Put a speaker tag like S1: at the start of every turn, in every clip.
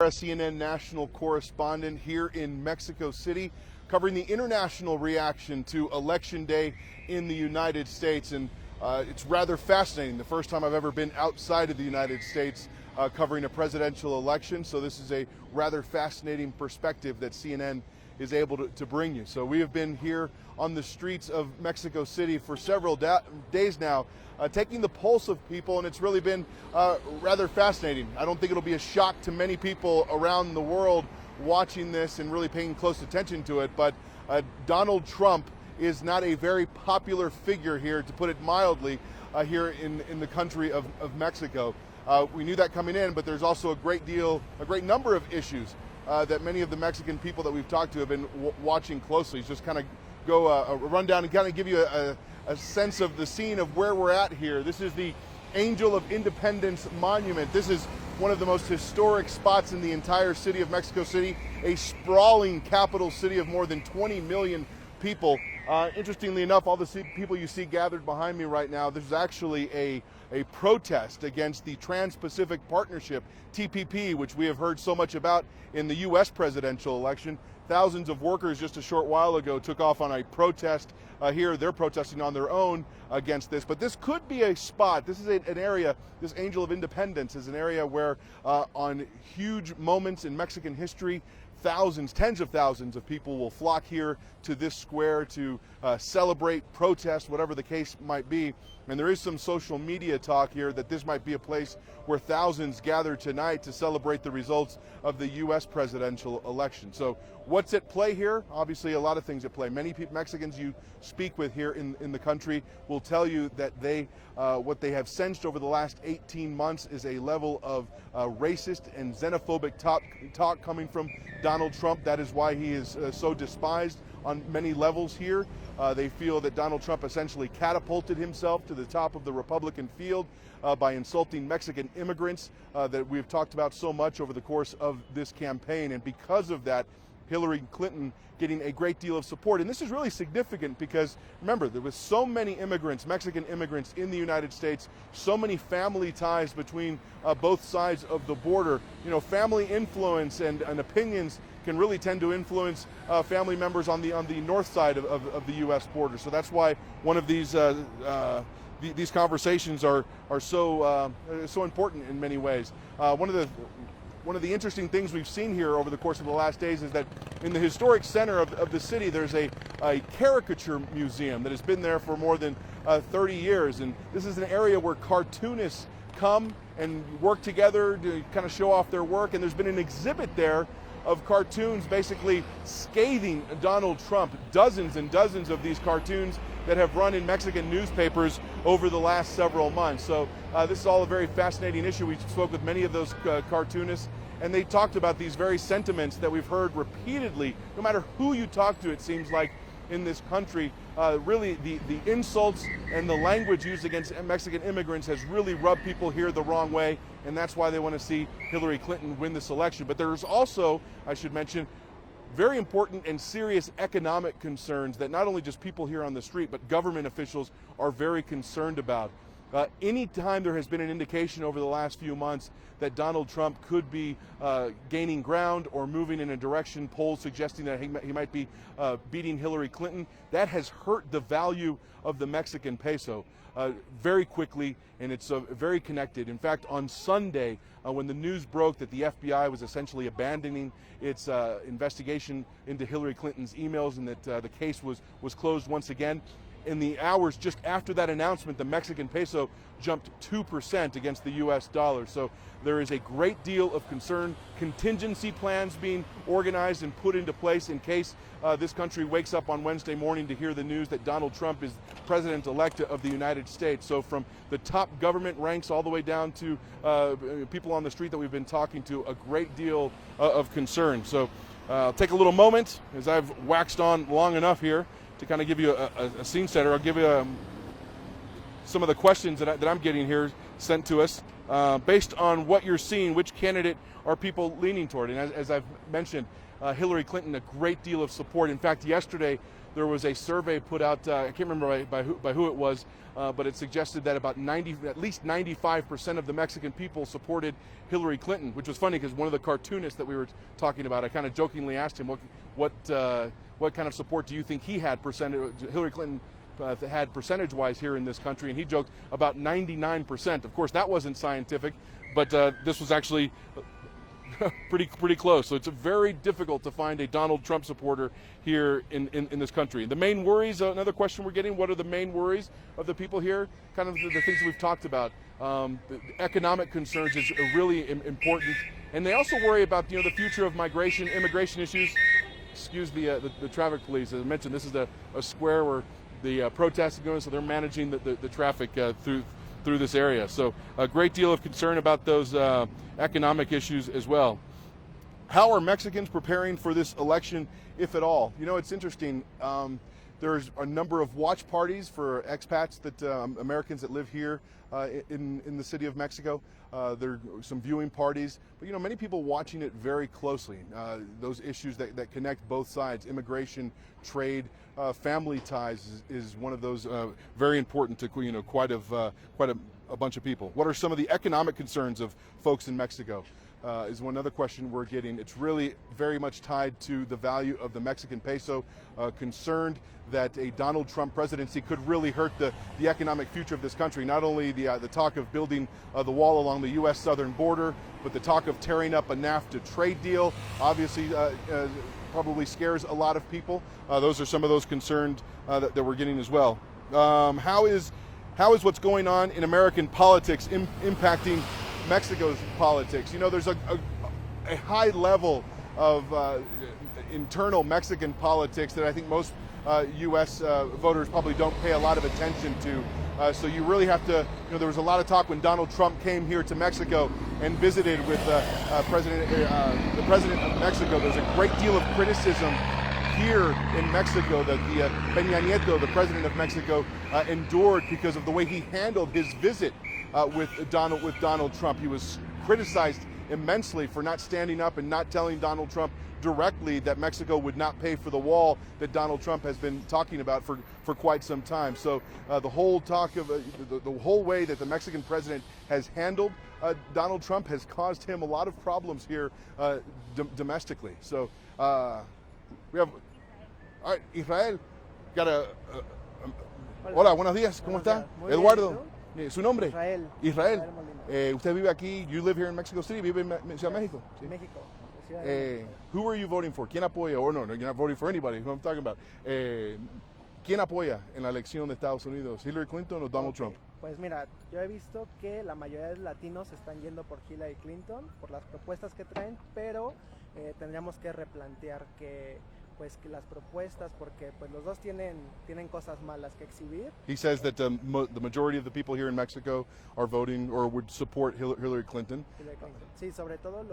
S1: CNN national correspondent here in Mexico City, covering the international reaction to Election Day in the United States. And it's rather fascinating. The first time I've ever been outside of the United States covering a presidential election. So this is a rather fascinating perspective that CNN is able to bring you. So we have been here on the streets of Mexico City for several days now, taking the pulse of people, and it's really been rather fascinating. I don't think it'll be a shock to many people around the world watching this and really paying close attention to it, but Donald Trump is not a very popular figure here, to put it mildly, here in the country of Mexico. We knew that coming in, but there's also a great number of issues that many of the Mexican people that we've talked to have been watching closely. Just kind of go a rundown and kind of give you a sense of the scene of where we're at here. This is the Angel of Independence Monument. This is one of the most historic spots in the entire city of Mexico City, a sprawling capital city of more than 20 million people. Interestingly enough, all the people you see gathered behind me right now, this is actually a protest against the Trans-Pacific Partnership, TPP, which we have heard so much about in the U.S. presidential election. Thousands of workers just a short while ago took off on a protest here. They're protesting on their own against this. But this could be a spot. This is an area, this Angel of Independence is an area where on huge moments in Mexican history, thousands, tens of thousands of people will flock here to this square to celebrate, protest, whatever the case might be. And there is some social media talk here that this might be a place where thousands gather tonight to celebrate the results of the U.S. presidential election. So what's at play here? Obviously a lot of things at play. Many Mexicans you speak with here in the country will tell you that what they have sensed over the last 18 months is a level of racist and xenophobic talk coming from Donald Trump. That is why he is so despised on many levels here. They feel that Donald Trump essentially catapulted himself to the top of the Republican field by insulting Mexican immigrants that we've talked about so much over the course of this campaign. And because of that, Hillary Clinton getting a great deal of support. And this is really significant because, remember, there was so many immigrants, Mexican immigrants in the United States, so many family ties between both sides of the border. You know, family influence and opinions can really tend to influence family members on the north side of the U.S. border. So that's why one of these conversations are so important in many ways. One of the interesting things we've seen here over the course of the last days is that in the historic center of the city, there's a caricature museum that has been there for more than 30 years. And this is an area where cartoonists come and work together to kind of show off their work. And there's been an exhibit there of cartoons basically scathing Donald Trump. Dozens and dozens of these cartoons that have run in Mexican newspapers over the last several months. So this is all a very fascinating issue. We spoke with many of those cartoonists, and they talked about these very sentiments that we've heard repeatedly. No matter who you talk to, it seems like in this country, really the insults and the language used against Mexican immigrants has really rubbed people here the wrong way, and that's why they want to see Hillary Clinton win this election. But there's also, I should mention, very important and serious economic concerns that not only just people here on the street, but government officials are very concerned about. Anytime there has been an indication over the last few months that Donald Trump could be gaining ground or moving in a direction, polls suggesting that he might be beating Hillary Clinton, that has hurt the value of the Mexican peso very quickly, and it's very connected. In fact, on Sunday, when the news broke that the FBI was essentially abandoning its investigation into Hillary Clinton's emails and that the case was closed once again, in the hours just after that announcement, the Mexican peso jumped 2% against the U.S. dollar. So there is a great deal of concern, contingency plans being organized and put into place in case this country wakes up on Wednesday morning to hear the news that Donald Trump is president-elect of the United States. So from the top government ranks all the way down to people on the street that we've been talking to, a great deal of concern. So I'll take a little moment, as I've waxed on long enough here, to kind of give you a scene setter. I'll give you some of the questions that I'm getting here sent to us. based on what you're seeing, which candidate are people leaning toward? And as I've mentioned, Hillary Clinton, a great deal of support. In fact, yesterday there was a survey put out, I can't remember by who it was, but it suggested that at least 95% of the Mexican people supported Hillary Clinton, which was funny because one of the cartoonists that we were talking about, I kind of jokingly asked him, what kind of support do you think he had Hillary Clinton had percentage-wise here in this country, and he joked about 99%. Of course, that wasn't scientific, but this was actually pretty close. So it's very difficult to find a Donald Trump supporter here in this country. The main worries, another question we're getting, what are the main worries of the people here? Kind of the things we've talked about. The economic concerns is really important. And they also worry about the future of migration, immigration issues. Excuse the traffic police. As I mentioned, this is a square where the protests are going, so they're managing the traffic through this area. So a great deal of concern about those economic issues as well. How are Mexicans preparing for this election, if at all? It's interesting. There's a number of watch parties for expats, Americans that live here in the city of Mexico. There are some viewing parties, but many people watching it very closely. Those issues that connect both sides: immigration, trade, family ties is one of those very important to quite a bunch of people. What are some of the economic concerns of folks in Mexico? Is one other question we're getting. It's really very much tied to the value of the Mexican peso. Concerned that a Donald Trump presidency could really hurt the economic future of this country. Not only the talk of building the wall along the U.S. southern border, but the talk of tearing up a NAFTA trade deal, obviously probably scares a lot of people. Those are some of those concerns that we're getting as well. How is what's going on in American politics impacting Mexico's politics? There's a high level of internal Mexican politics that I think most U.S. voters probably don't pay a lot of attention to. So you really have to, there was a lot of talk when Donald Trump came here to Mexico and visited with the president of Mexico. There's a great deal of criticism here in Mexico that the Peña Nieto, the president of Mexico, endured because of the way he handled his visit with Donald Trump. He was criticized immensely for not standing up and not telling Donald Trump directly that Mexico would not pay for the wall that Donald Trump has been talking about for quite some time. So the whole talk of the whole way that the Mexican president has handled Donald Trump has caused him a lot of problems here domestically. So we have, all right, Israel, got hola, buenos días, ¿cómo está? Eduardo. ¿Su nombre?
S2: Israel.
S1: Israel. Usted vive aquí, you live here in Mexico City, vive en Ciudad México.
S2: Sí. México.
S1: Who are you voting for? ¿Quién apoya? Or no, you're not voting for anybody, who I'm talking about. ¿Quién apoya en la elección de Estados Unidos? ¿Hillary Clinton o Donald Trump?
S2: Pues mira, yo he visto que la mayoría de latinos están yendo por Hillary Clinton, por las propuestas que traen, pero tendríamos que replantear que las propuestas, porque pues los dos tienen cosas malas que exhibir.
S1: He says that the majority of the people here in Mexico are voting or would support Hillary Clinton.
S2: Sí, sobre todo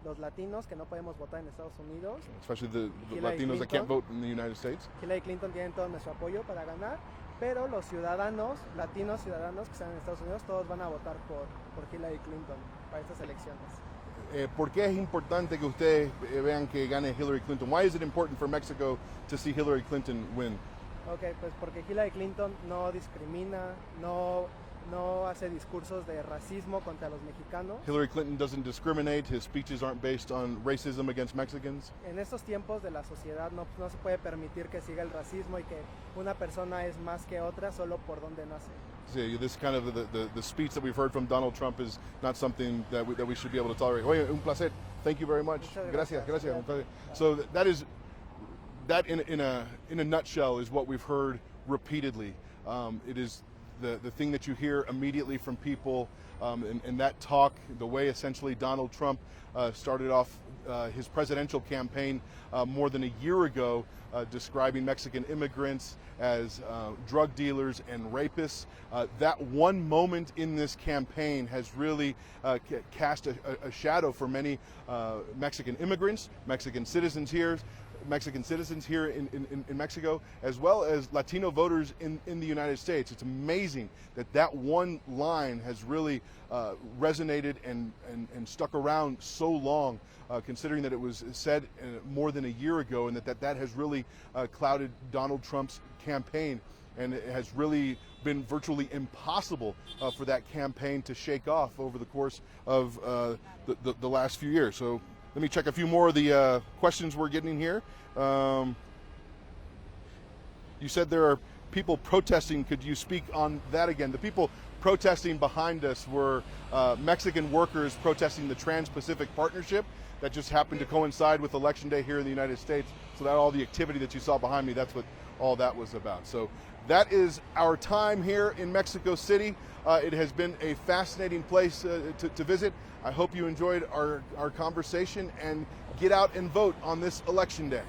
S2: los latinos que no podemos votar en Estados Unidos.
S1: Especially the Latinos that can't vote in the United States.
S2: Hillary Clinton tiene todo nuestro apoyo para ganar, pero los latinos ciudadanos que están en Estados Unidos, todos van a votar por Hillary Clinton para estas elecciones.
S1: ¿Por qué es importante que ustedes vean que gane Hillary Clinton? Why is it important for Mexico to see Hillary Clinton win?
S2: Okay, pues porque Hillary Clinton no discrimina, no hace discursos de racismo contra los mexicanos.
S1: Hillary Clinton doesn't discriminate. His speeches aren't based on racism against Mexicans.
S2: En estos tiempos de la sociedad no se puede permitir que siga el racismo y que una persona es más que otra solo por donde nace.
S1: See, this kind of the speech that we've heard from Donald Trump is not something that we should be able to tolerate. Oye, un placer. Thank you very much. Gracias. So that in a nutshell is what we've heard repeatedly. It is the thing that you hear immediately from people, and that talk, the way essentially Donald Trump started off his presidential campaign more than a year ago, describing Mexican immigrants as drug dealers and rapists. That one moment in this campaign has really cast a shadow for many Mexican immigrants, Mexican citizens here, Mexican citizens here in Mexico, as well as Latino voters in the United States. It's amazing that one line has really resonated and stuck around so long, considering that it was said more than a year ago, and that has really clouded Donald Trump's campaign. And it has really been virtually impossible for that campaign to shake off over the course of the last few years. So let me check a few more of the questions we're getting here. You said there are people protesting. Could you speak on that again? The people protesting behind us were Mexican workers protesting the Trans-Pacific Partnership. That just happened to coincide with Election Day here in the United States. So that all the activity that you saw behind me, that's what all that was about. So that is our time here in Mexico City. It has been a fascinating place to visit. I hope you enjoyed our conversation, and get out and vote on this Election Day.